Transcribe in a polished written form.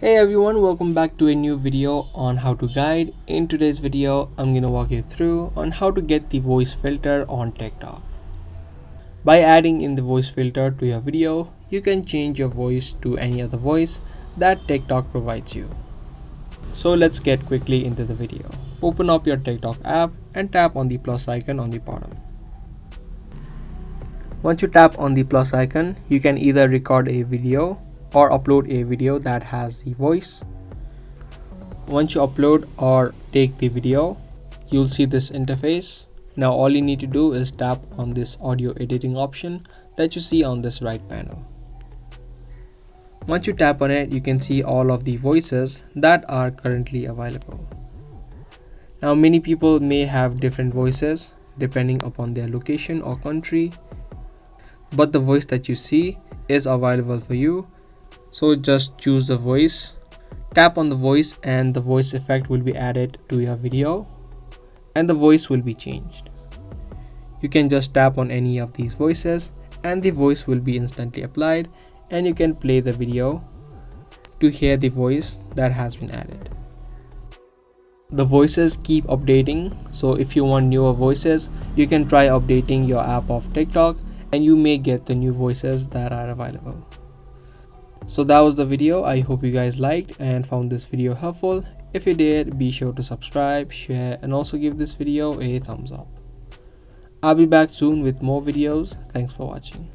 Hey everyone, welcome back to a new video on how to guide. In today's video, I'm gonna walk you through on how to get the voice filter on TikTok. By adding in the voice filter to your video, you can change your voice to any other voice that TikTok provides you. So let's get quickly into the video. Open up your TikTok app and tap on the plus icon on the bottom. Once you tap on the plus icon, you can either record a video or upload a video that has the voice. Once you upload or take the video, you'll see this interface. Now all you need to do is tap on this audio editing option that you see on this right panel. Once you tap on it, you can see all of the voices that are currently available. Now many people may have different voices depending upon their location or country, but the voice that you see is available for you. So just choose the voice, tap on the voice, and the voice effect will be added to your video and the voice will be changed. You can just tap on any of these voices and the voice will be instantly applied, and you can play the video to hear the voice that has been added. The voices keep updating, so if you want newer voices, you can try updating your app of TikTok and you may get the new voices that are available. So that was the video. I hope you guys liked and found this video helpful. If you did, be sure to subscribe, share, and also give this video a thumbs up. I'll be back soon with more videos. Thanks for watching.